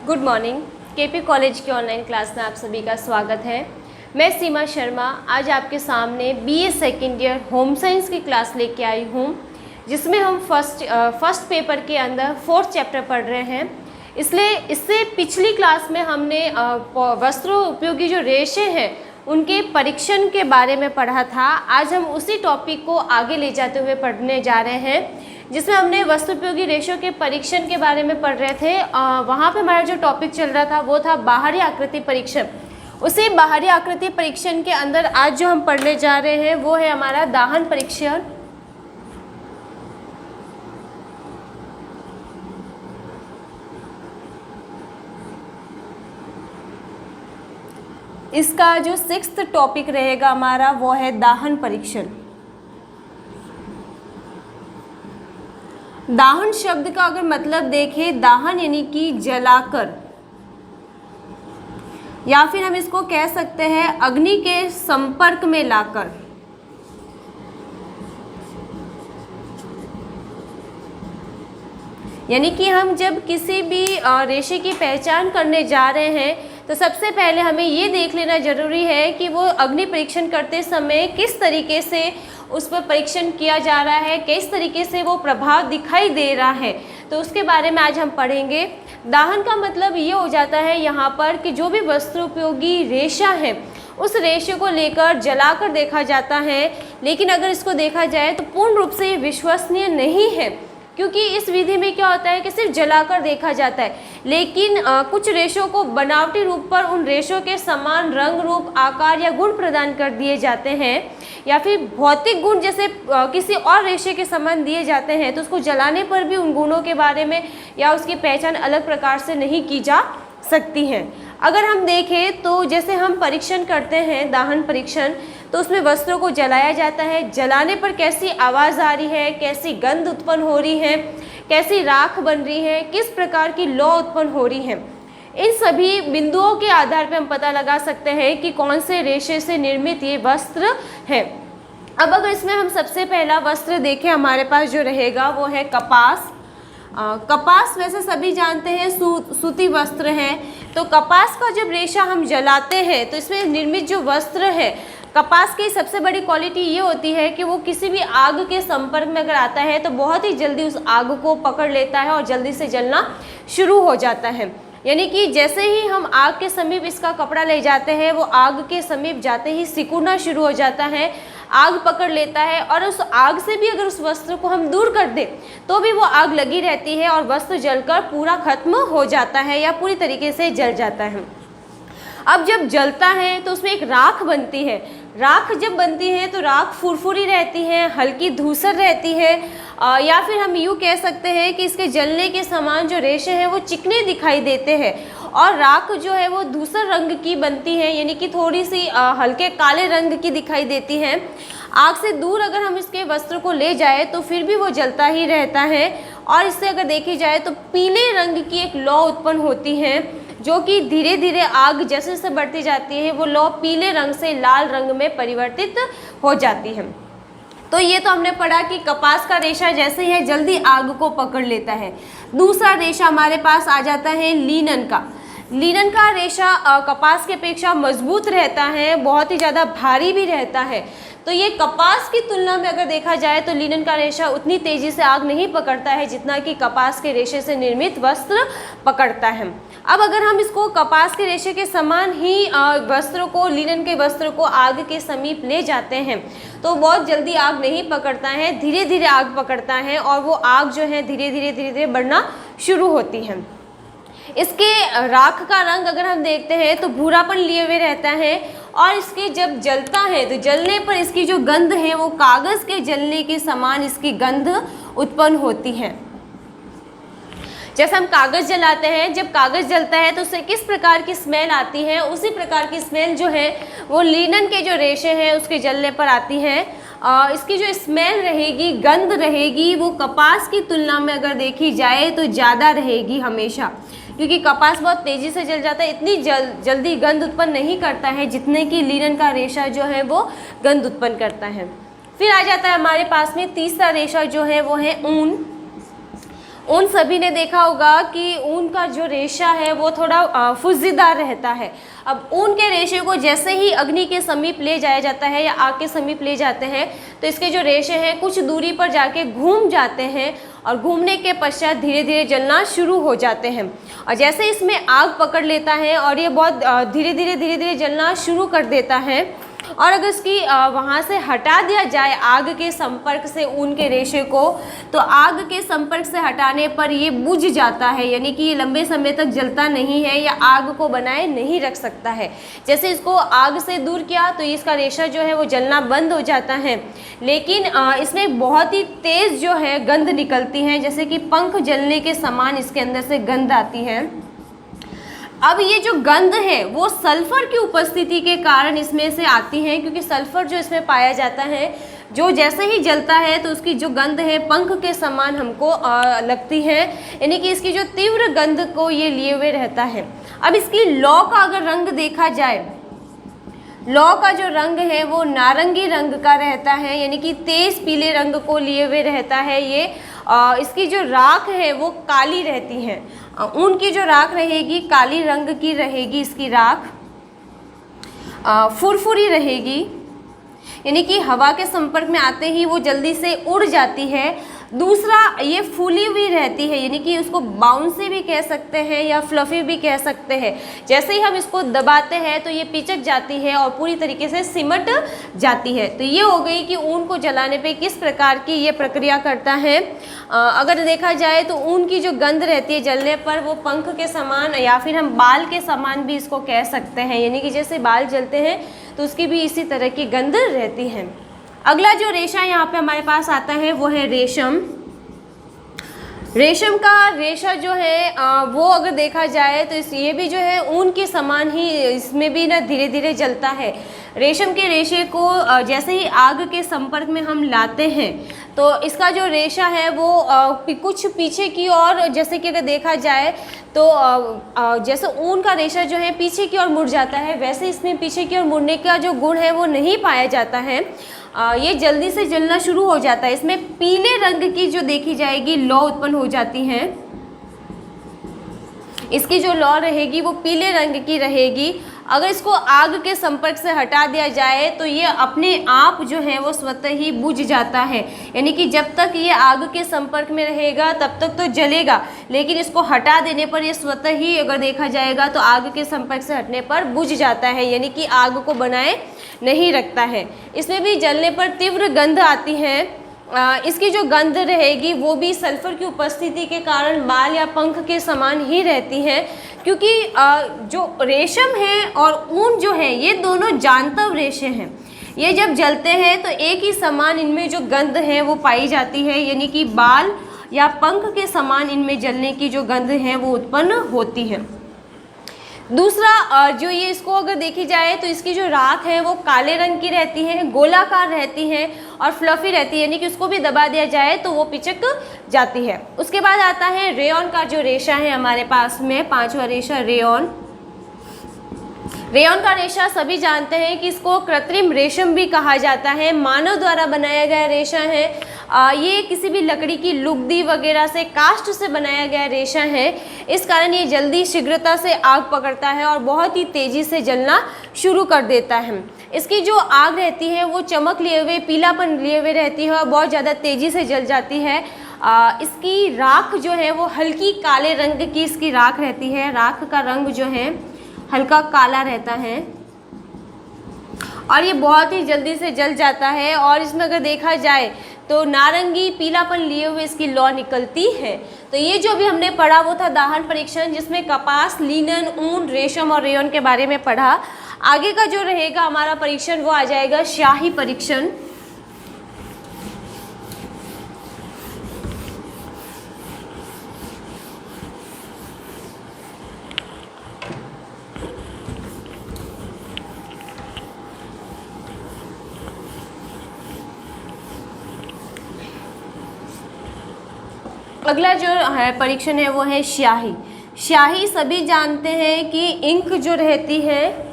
Good morning. KP college की online class में आप सभी का स्वागत है। मैं सीमा शर्मा आज आपके सामने BA second year home science की क्लास लेके आई हूँ, जिसमें हम फर्स्ट पेपर के अंदर 4th चैप्टर पढ़ रहे हैं। इसलिए इससे पिछली क्लास में हमने वस्त्रों उपयोगी जो रेशे हैं उनके परीक्षण के बारे में पढ़ा था। आज हम उसी टॉपिक को आगे ले जाते हुए पढ़ने जा रहे हैं, जिसमें हमने वस्त्रोपयोगी रेशों के परीक्षण के बारे में पढ़ रहे थे। वहाँ पे हमारा जो टॉपिक चल रहा था वो था बाहरी आकृति परीक्षण। उसी बाहरी आकृति परीक्षण के अंदर आज जो हम पढ़ने जा रहे हैं वो है हमारा दाहन परीक्षण। इसका जो 6th टॉपिक रहेगा हमारा वो है दाहन परीक्षण। दाहन शब्द का अगर मतलब देखें, दाहन यानी कि जलाकर, या फिर हम इसको कह सकते हैं अग्नि के संपर्क में लाकर। यानी कि हम जब किसी भी रेशे की पहचान करने जा रहे हैं तो सबसे पहले हमें ये देख लेना जरूरी है कि वो अग्नि परीक्षण करते समय किस तरीके से उस पर परीक्षण किया जा रहा है, किस तरीके से वो प्रभाव दिखाई दे रहा है। तो उसके बारे में आज हम पढ़ेंगे। दाहन का मतलब ये हो जाता है यहाँ पर कि जो भी वस्त्रोपयोगी रेशा है उस रेशे को लेकर जलाकर देखा जाता है, लेकिन अगर इसको देखा जाए तो पूर्ण रूप से ये विश्वसनीय नहीं है, क्योंकि इस विधि में क्या होता है कि सिर्फ जलाकर देखा जाता है, लेकिन कुछ रेशों को बनावटी रूप पर उन रेशों के समान रंग, रूप, आकार या गुण प्रदान कर दिए जाते हैं, या फिर भौतिक गुण जैसे किसी और रेशे के समान दिए जाते हैं, तो उसको जलाने पर भी उन गुणों के बारे में या उसकी पहचान अलग प्रकार से नहीं की जा सकती है। अगर हम देखें तो जैसे हम परीक्षण करते हैं दाहन परीक्षण, तो उसमें वस्त्रों को जलाया जाता है। जलाने पर कैसी आवाज़ आ रही है, कैसी गंध उत्पन्न हो रही है, कैसी राख बन रही है, किस प्रकार की लौ उत्पन्न हो रही है, इन सभी बिंदुओं के आधार पर हम पता लगा सकते हैं कि कौन से रेशे से निर्मित ये वस्त्र है। अब अगर इसमें हम सबसे पहला वस्त्र देखें, हमारे पास जो रहेगा वो है कपास। कपास वैसे सभी जानते हैं सूती वस्त्र है। तो कपास का जब रेशा हम जलाते हैं तो इसमें निर्मित जो वस्त्र है, कपास की सबसे बड़ी क्वालिटी ये होती है कि वो किसी भी आग के संपर्क में अगर आता है तो बहुत ही जल्दी उस आग को पकड़ लेता है और जल्दी से जलना शुरू हो जाता है। यानी कि जैसे ही हम आग के समीप इसका कपड़ा ले जाते हैं, वो आग के समीप जाते ही सिकुड़ना शुरू हो जाता है, आग पकड़ लेता है, और उस आग से भी अगर उस वस्त्र को हम दूर कर दें तो भी वो आग लगी रहती है और वस्त्र जलकर पूरा खत्म हो जाता है या पूरी तरीके से जल जाता है। अब जब जलता है तो उसमें एक राख बनती है। राख जब बनती है तो राख फुरफुरी रहती है, हल्की धूसर रहती है, या फिर हम यूँ कह सकते हैं कि इसके जलने के समान जो रेशे हैं वो चिकने दिखाई देते हैं, और राख जो है वो धूसर रंग की बनती है, यानी कि थोड़ी सी हल्के काले रंग की दिखाई देती है। आग से दूर अगर हम इसके वस्त्र को ले जाए तो फिर भी वो जलता ही रहता है, और इससे अगर देखी जाए तो पीले रंग की एक लौ उत्पन्न होती है, जो कि धीरे धीरे आग जैसे जैसे बढ़ती जाती है वो लौ पीले रंग से लाल रंग में परिवर्तित हो जाती है। तो ये तो हमने पढ़ा कि कपास का रेशा जैसे ही है जल्दी आग को पकड़ लेता है। दूसरा रेशा हमारे पास आ जाता है लिनन का। लिनन का रेशा कपास की अपेक्षा मजबूत रहता है, बहुत ही ज़्यादा भारी भी रहता है। तो ये कपास की तुलना में अगर देखा जाए तो लिनन का रेशा उतनी तेज़ी से आग नहीं पकड़ता है जितना कि कपास के रेशे से निर्मित वस्त्र पकड़ता है। अब अगर हम इसको कपास के रेशे के समान ही वस्त्रों को, लिनन के वस्त्र को आग के समीप ले जाते हैं तो बहुत जल्दी आग नहीं पकड़ता है, धीरे धीरे आग पकड़ता है, और वो आग जो है धीरे धीरे बढ़ना शुरू होती है। इसके राख का रंग अगर हम देखते हैं तो भूरापन लिए हुए रहता है, और इसके जब जलता है तो जलने पर इसकी जो गंध है वो कागज़ के जलने के समान इसकी गंध उत्पन्न होती है। जैसे हम कागज़ जलाते हैं, जब कागज़ जलता है तो उससे किस प्रकार की स्मेल आती है, उसी प्रकार की स्मेल जो है वो लिनन के जो रेशे हैं उसके जलने पर आती है। इसकी जो स्मेल रहेगी, गंध रहेगी, वो कपास की तुलना में अगर देखी जाए तो ज़्यादा रहेगी हमेशा, क्योंकि कपास बहुत तेज़ी से जल जाता है, इतनी जल्दी गंध उत्पन्न नहीं करता है जितने कि लिनन का रेशा जो है वो गंध उत्पन्न करता है। फिर आ जाता है हमारे पास में तीसरा रेशा जो है वो है ऊन। उन सभी ने देखा होगा कि ऊन का जो रेशा है वो थोड़ा फुज्जीदार रहता है। अब ऊन के रेशे को जैसे ही अग्नि के समीप ले जाया जाता है या आग के समीप ले जाते हैं तो इसके जो रेशे हैं कुछ दूरी पर जाके घूम जाते हैं और घूमने के पश्चात धीरे धीरे जलना शुरू हो जाते हैं। और जैसे इसमें आग पकड़ लेता है और ये बहुत धीरे धीरे जलना शुरू कर देता है और अगर इसकी वहाँ से हटा दिया जाए आग के संपर्क से ऊन के रेशे को, तो आग के संपर्क से हटाने पर ये बुझ जाता है, यानी कि ये लंबे समय तक जलता नहीं है या आग को बनाए नहीं रख सकता है। जैसे इसको आग से दूर किया तो इसका रेशा जो है वो जलना बंद हो जाता है। लेकिन इसमें बहुत ही तेज़ जो है गंध निकलती है, जैसे कि पंख जलने के समान इसके अंदर से गंध आती है। अब ये जो गंध है वो सल्फर की उपस्थिति के कारण इसमें से आती है, क्योंकि सल्फर जो इसमें पाया जाता है जो जैसे ही जलता है तो उसकी जो गंध है पंख के समान हमको लगती है, यानी कि इसकी जो तीव्र गंध को ये लिए हुए रहता है। अब इसकी लौ का अगर रंग देखा जाए, लौ का जो रंग है वो नारंगी रंग का रहता है, यानी कि तेज पीले रंग को लिए हुए रहता है ये। इसकी जो राख है वो काली रहती है, ऊन की जो राख रहेगी काली रंग की रहेगी इसकी राख, फुरफुरी रहेगी, यानी कि हवा के संपर्क में आते ही वो जल्दी से उड़ जाती है। दूसरा, ये फूली हुई रहती है, यानी कि उसको बाउंसी भी कह सकते हैं या फ्लफी भी कह सकते हैं। जैसे ही हम इसको दबाते हैं तो ये पिचक जाती है और पूरी तरीके से सिमट जाती है। तो ये हो गई कि ऊन को जलाने पे किस प्रकार की ये प्रक्रिया करता है। अगर देखा जाए तो ऊन की जो गंध रहती है जलने पर वो पंख के समान या फिर हम बाल के समान भी इसको कह सकते हैं, यानी कि जैसे बाल जलते हैं तो उसकी भी इसी तरह की गंध रहती है। अगला जो रेशा यहाँ पे हमारे पास आता है वो है रेशम। रेशम का रेशा जो है वो अगर देखा जाए तो ये भी जो है ऊन के समान ही इसमें भी ना धीरे धीरे जलता है। रेशम के रेशे को जैसे ही आग के संपर्क में हम लाते हैं तो इसका जो रेशा है वो कुछ पीछे की ओर, जैसे कि अगर देखा जाए तो जैसे ऊन का रेशा जो है पीछे की ओर मुड़ जाता है, वैसे इसमें पीछे की ओर मुड़ने का जो गुण है वो नहीं पाया जाता है। ये जल्दी से जलना शुरू हो जाता है। इसमें पीले रंग की जो देखी जाएगी लौ उत्पन्न हो जाती है, इसकी जो लौ रहेगी वो पीले रंग की रहेगी। अगर इसको आग के संपर्क से हटा दिया जाए तो ये अपने आप जो है वो स्वतः ही बुझ जाता है, यानी कि जब तक ये आग के संपर्क में रहेगा तब तक तो जलेगा, लेकिन इसको हटा देने पर ये स्वतः ही अगर देखा जाएगा तो आग के संपर्क से हटने पर बुझ जाता है, यानी कि आग को बनाए नहीं रखता है। इसमें भी जलने पर तीव्र गंध आती है। इसकी जो गंध रहेगी वो भी सल्फर की उपस्थिति के कारण बाल या पंख के समान ही रहती है, क्योंकि जो रेशम है और ऊन जो है ये दोनों जानतव रेशे हैं। ये जब जलते हैं तो एक ही समान इनमें जो गंध है वो पाई जाती है, यानी कि बाल या पंख के समान इनमें जलने की जो गंध है वो उत्पन्न होती है। दूसरा, जो ये इसको अगर देखी जाए तो इसकी जो राख है वो काले रंग की रहती है, गोलाकार रहती है और फ्लफी रहती है, यानी कि उसको भी दबा दिया जाए तो वो पिचक जाती है। उसके बाद आता है रेयॉन का जो रेशा है हमारे पास में, पांचवा रेशा रेयॉन। रेयॉन का रेशा सभी जानते हैं कि इसको कृत्रिम रेशम भी कहा जाता है, मानव द्वारा बनाया गया रेशा है। ये किसी भी लकड़ी की लुगदी वगैरह से, काष्ठ से बनाया गया रेशा है। इस कारण ये जल्दी शीघ्रता से आग पकड़ता है और बहुत ही तेज़ी से जलना शुरू कर देता है। इसकी जो आग रहती है वो चमक लिए हुए, पीलापन लिए हुए रहती है और बहुत ज़्यादा तेज़ी से जल जाती है। इसकी राख जो है वो हल्की काले रंग की इसकी राख रहती है। राख का रंग जो है हल्का काला रहता है और ये बहुत ही जल्दी से जल जाता है। और इसमें अगर देखा जाए तो नारंगी पीलापन लिए हुए इसकी लौ निकलती है। तो ये जो भी हमने पढ़ा वो था दाहन परीक्षण, जिसमें कपास, लिनन, ऊन, रेशम और रेयॉन के बारे में पढ़ा। आगे का जो रहेगा हमारा परीक्षण वो आ जाएगा शाही परीक्षण। अगला जो है परीक्षण है वो है स्याही। स्याही सभी जानते हैं कि इंक जो रहती है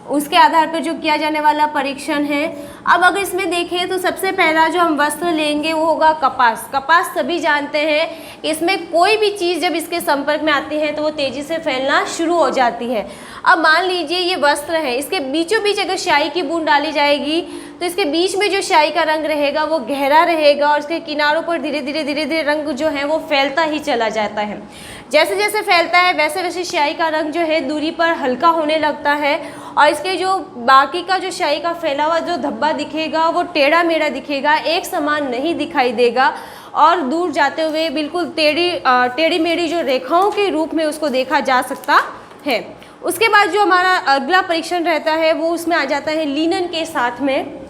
उसके आधार पर जो किया जाने वाला परीक्षण है। अब अगर इसमें देखें तो सबसे पहला जो हम वस्त्र लेंगे वो होगा कपास। कपास सभी जानते हैं कि इसमें कोई भी चीज़ जब इसके संपर्क में आती है तो वो तेज़ी से फैलना शुरू हो जाती है। अब मान लीजिए ये वस्त्र है, इसके बीचों बीच अगर स्याही की बूंद डाली जाएगी तो इसके बीच में जो स्याही का रंग रहेगा वो गहरा रहेगा और इसके किनारों पर धीरे धीरे रंग जो है वो फैलता ही चला जाता है। जैसे जैसे फैलता है वैसे वैसे स्याही का रंग जो है दूरी पर हल्का होने लगता है और इसके जो बाकी का जो स्याही का फैला हुआ जो धब्बा दिखेगा वो टेढ़ा मेढ़ा दिखेगा, एक समान नहीं दिखाई देगा और दूर जाते हुए बिल्कुल टेढ़ी मेढ़ी जो रेखाओं के रूप में उसको देखा जा सकता है। उसके बाद जो हमारा अगला परीक्षण रहता है वो उसमें आ जाता है लिनन के साथ में।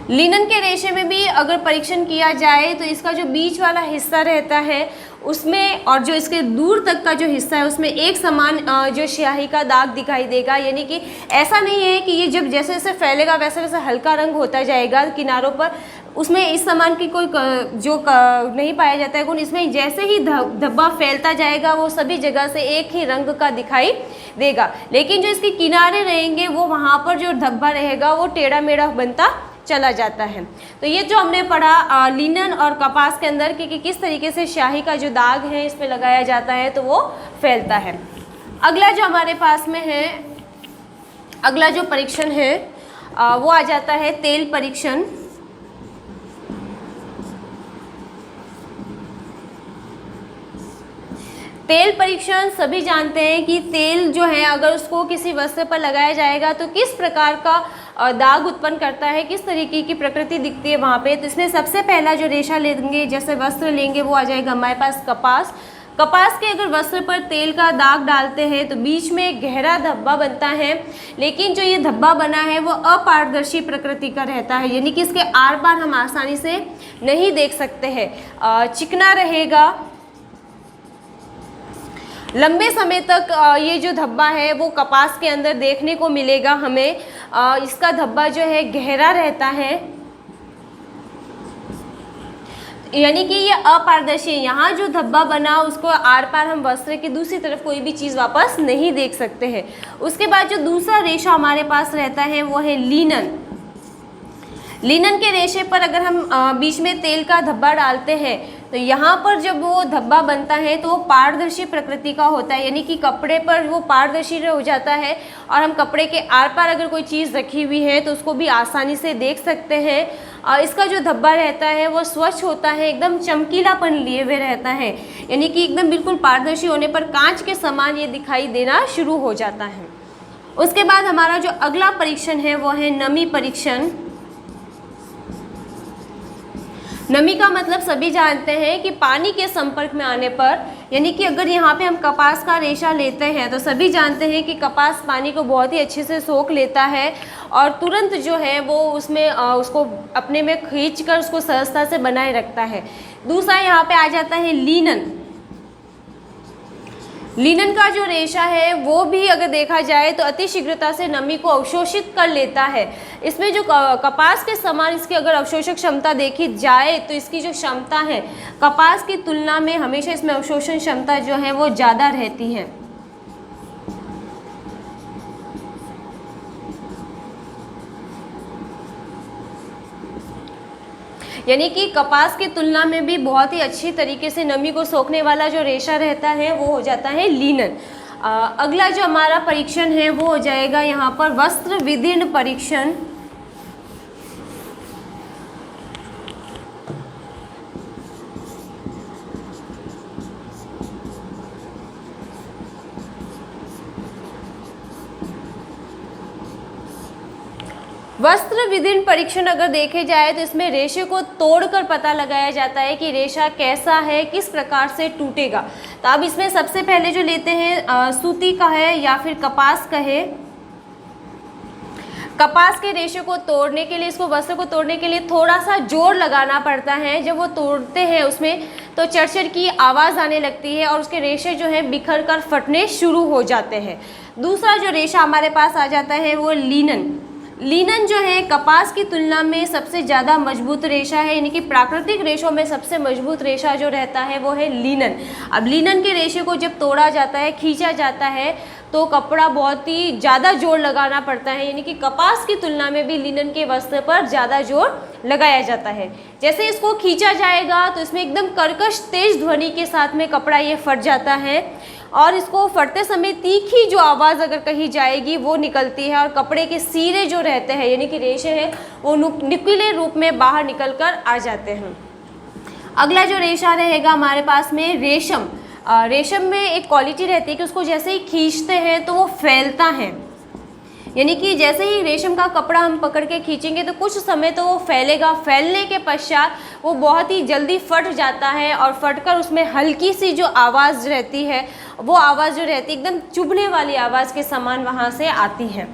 लिनन के रेशे में भी अगर परीक्षण किया जाए तो इसका जो बीच वाला हिस्सा रहता है उसमें और जो इसके दूर तक का जो हिस्सा है उसमें एक समान जो स्याही का दाग दिखाई देगा। यानी कि ऐसा नहीं है कि ये जब जैसे जैसे फैलेगा वैसे वैसे हल्का रंग होता जाएगा किनारों पर, उसमें इस समान की कोई नहीं पाया जाता है गुण। इसमें जैसे ही धब्बा फैलता जाएगा वो सभी जगह से एक ही रंग का दिखाई देगा, लेकिन जो इसके किनारे रहेंगे वो वहाँ पर जो धब्बा रहेगा वो टेढ़ा मेढ़ा बनता चला जाता है। तो ये जो हमने पढ़ा लिनन और कपास के अंदर कि किस तरीके से स्याही का जो दाग है इस पे लगाया जाता है तो वो फैलता है। अगला जो हमारे पास में है, अगला जो परीक्षण है वो आ जाता है तेल परीक्षण। तेल परीक्षण सभी जानते हैं कि तेल जो है अगर उसको किसी वस्त्र पर लगाया जाएगा तो किस प्रकार का दाग उत्पन्न करता है, किस तरीके की प्रकृति दिखती है वहाँ पे। तो इसमें सबसे पहला जो रेशा लेंगे, जैसे वस्त्र लेंगे, वो आ जाएगा हमारे पास कपास। कपास के अगर वस्त्र पर तेल का दाग डालते हैं तो बीच में एक गहरा धब्बा बनता है, लेकिन जो ये धब्बा बना है वो अपारदर्शी प्रकृति का रहता है, यानी कि इसके आर पार हम आसानी से नहीं देख सकते हैं, चिकना रहेगा। लंबे समय तक ये जो धब्बा है वो कपास के अंदर देखने को मिलेगा हमें। इसका धब्बा जो है गहरा रहता है, यानी कि ये अपारदर्शी, यहाँ जो धब्बा बना उसको आर पार हम वस्त्र की दूसरी तरफ कोई भी चीज़ वापस नहीं देख सकते हैं। उसके बाद जो दूसरा रेशा हमारे पास रहता है वो है लिनन। लिनन के रेशे पर अगर हम बीच में तेल का धब्बा डालते हैं तो यहाँ पर जब वो धब्बा बनता है तो वो पारदर्शी प्रकृति का होता है, यानी कि कपड़े पर वो पारदर्शी हो जाता है और हम कपड़े के आर पार अगर कोई चीज़ रखी हुई है तो उसको भी आसानी से देख सकते हैं। इसका जो धब्बा रहता है वो स्वच्छ होता है, एकदम चमकीलापन लिए हुए रहता है, यानी कि एकदम बिल्कुल पारदर्शी होने पर कांच के समान ये दिखाई देना शुरू हो जाता है। उसके बाद हमारा जो अगला परीक्षण है वो है नमी परीक्षण। नमी का मतलब सभी जानते हैं कि पानी के संपर्क में आने पर, यानी कि अगर यहाँ पे हम कपास का रेशा लेते हैं तो सभी जानते हैं कि कपास पानी को बहुत ही अच्छे से सोख लेता है और तुरंत जो है वो उसमें उसको अपने में खींचकर उसको सहजता से बनाए रखता है। दूसरा यहाँ पे आ जाता है लिनन। लिनन का जो रेशा है वो भी अगर देखा जाए तो अति शीघ्रता से नमी को अवशोषित कर लेता है। इसमें जो कपास के समान इसकी अगर अवशोषक क्षमता देखी जाए तो इसकी जो क्षमता है कपास की तुलना में हमेशा इसमें अवशोषण क्षमता जो है वो ज़्यादा रहती है। यानी कि कपास की तुलना में भी बहुत ही अच्छी तरीके से नमी को सोखने वाला जो रेशा रहता है वो हो जाता है लिनन। अगला जो हमारा परीक्षण है वो हो जाएगा यहाँ पर वस्त्र विदीर्ण परीक्षण। वस्त्र विदीर्ण परीक्षण अगर देखे जाए तो इसमें रेशे को तोड़कर पता लगाया जाता है कि रेशा कैसा है, किस प्रकार से टूटेगा। तो अब इसमें सबसे पहले जो लेते हैं सूती का है या फिर कपास का है। कपास के रेशे को तोड़ने के लिए, इसको वस्त्र को तोड़ने के लिए थोड़ा सा जोर लगाना पड़ता है। जब वो तोड़ते हैं उसमें तो चरचर की आवाज़ आने लगती है और उसके रेशे जो है बिखर कर फटने शुरू हो जाते हैं। दूसरा जो रेशा हमारे पास आ जाता है वो लिनन। लिनन जो है कपास की तुलना में सबसे ज़्यादा मजबूत रेशा है, यानी कि प्राकृतिक रेशों में सबसे मजबूत रेशा जो रहता है वो है लिनन। अब लिनन के रेशे को जब तोड़ा जाता है, खींचा जाता है तो कपड़ा बहुत ही ज़्यादा जोर लगाना पड़ता है, यानी कि कपास की तुलना में भी लिनन के वस्त्र पर ज़्यादा जोर लगाया जाता है। जैसे इसको खींचा जाएगा तो इसमें एकदम कर्कश तेज ध्वनि के साथ में कपड़ा ये फट जाता है, और इसको फटते समय तीखी जो आवाज़ अगर कही जाएगी वो निकलती है, और कपड़े के सिरे जो रहते हैं यानी कि रेशे हैं वो नुकीले रूप में बाहर निकल कर आ जाते हैं। अगला जो रेशा रहेगा हमारे पास में रेशम। रेशम में एक क्वालिटी रहती है कि उसको जैसे ही खींचते हैं तो वो फैलता है, यानी कि जैसे ही रेशम का कपड़ा हम पकड़ के खींचेंगे तो कुछ समय तो वो फैलेगा, फैलने के पश्चात वो बहुत ही जल्दी फट जाता है, और फटकर उसमें हल्की सी जो आवाज़ रहती है वो आवाज़ जो रहती है एकदम चुभने वाली आवाज़ के समान वहाँ से आती है।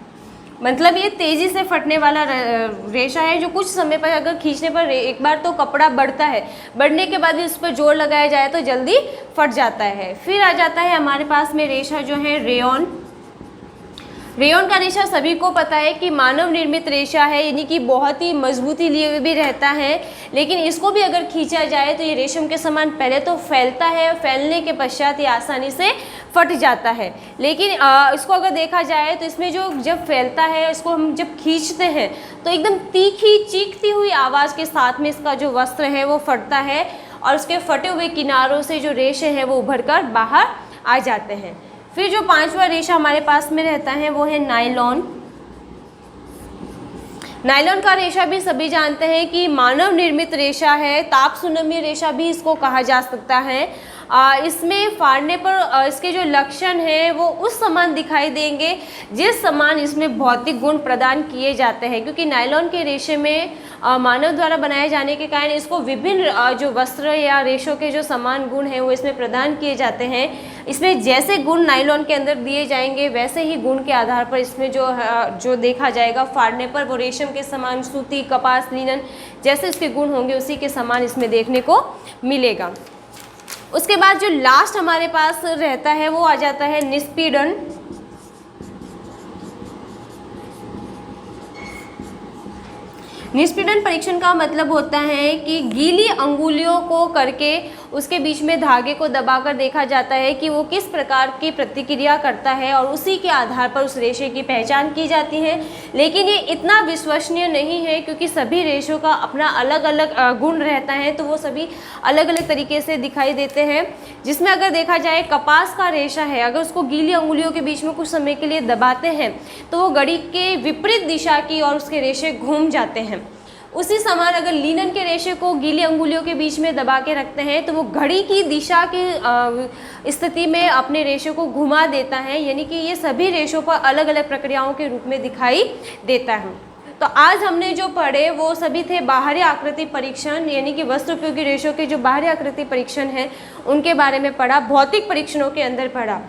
मतलब ये तेज़ी से फटने वाला रेशा है, जो कुछ समय पर अगर खींचने पर एक बार तो कपड़ा बढ़ता है, बढ़ने के बाद भी उस पर जोर लगाया जाए तो जल्दी फट जाता है। फिर आ जाता है हमारे पास में रेशा जो है रेयॉन। रेयॉन का रेशा सभी को पता है कि मानव निर्मित रेशा है, यानी कि बहुत ही मजबूती लिए हुए भी रहता है, लेकिन इसको भी अगर खींचा जाए तो ये रेशम के समान पहले तो फैलता है, फैलने के पश्चात ये आसानी से फट जाता है। लेकिन इसको अगर देखा जाए तो इसमें जो जब फैलता है, इसको हम जब खींचते हैं तो एकदम तीखी चीखती हुई आवाज़ के साथ में इसका जो वस्त्र है वो फटता है, और उसके फटे हुए किनारों से जो रेशे हैं वो उभर कर बाहर आ जाते हैं। फिर जो पांचवा रेशा हमारे पास में रहता है वो है नायलॉन। नायलॉन का रेशा भी सभी जानते हैं कि मानव निर्मित रेशा है, ताप सुनम्य रेशा भी इसको कहा जा सकता है। इसमें फाड़ने पर इसके जो लक्षण हैं वो उस समान दिखाई देंगे जिस समान इसमें भौतिक गुण प्रदान किए जाते हैं, क्योंकि नायलॉन के रेशे में मानव द्वारा बनाए जाने के कारण इसको विभिन्न जो वस्त्र या रेशों के जो समान गुण हैं वो इसमें प्रदान किए जाते हैं। इसमें जैसे गुण नायलॉन के अंदर दिए जाएंगे वैसे ही गुण के आधार पर इसमें जो देखा जाएगा फाड़ने पर वो रेशम के समान, सूती, कपास, लिनन जैसे इसके गुण होंगे उसी के समान इसमें देखने को मिलेगा। उसके बाद जो लास्ट हमारे पास रहता है वो आ जाता है निस्पीडन। निस्पीडन परीक्षण का मतलब होता है कि गीली अंगुलियों को करके उसके बीच में धागे को दबाकर देखा जाता है कि वो किस प्रकार की प्रतिक्रिया करता है, और उसी के आधार पर उस रेशे की पहचान की जाती है। लेकिन ये इतना विश्वसनीय नहीं है क्योंकि सभी रेशों का अपना अलग अलग गुण रहता है, तो वो सभी अलग अलग तरीके से दिखाई देते हैं। जिसमें अगर देखा जाए कपास का रेशा है, अगर उसको गीली अंगुलियों के बीच में कुछ समय के लिए दबाते हैं तो वो घड़ी के विपरीत दिशा की और उसके रेशे घूम जाते हैं। उसी समान अगर लिनन के रेशे को गीली अंगुलियों के बीच में दबा के रखते हैं तो वो घड़ी की दिशा की स्थिति में अपने रेशे को घुमा देता है, यानी कि ये सभी रेशों पर अलग अलग प्रक्रियाओं के रूप में दिखाई देता है। तो आज हमने जो पढ़े वो सभी थे बाहरी आकृति परीक्षण, यानी कि वस्त्र उपयोगी रेशों के जो बाहरी आकृति परीक्षण हैं उनके बारे में पढ़ा, भौतिक परीक्षणों के अंदर पढ़ा।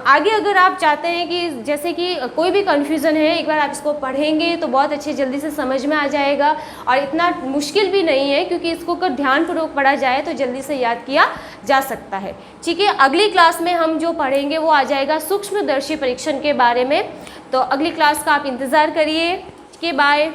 आगे अगर आप चाहते हैं कि जैसे कि कोई भी कन्फ्यूज़न है, एक बार आप इसको पढ़ेंगे तो बहुत अच्छे जल्दी से समझ में आ जाएगा, और इतना मुश्किल भी नहीं है क्योंकि इसको अगर ध्यानपूर्वक पढ़ा जाए तो जल्दी से याद किया जा सकता है। ठीक है, अगली क्लास में हम जो पढ़ेंगे वो आ जाएगा सूक्ष्मदर्शी परीक्षण के बारे में। तो अगली क्लास का आप इंतज़ार करिए। बाय।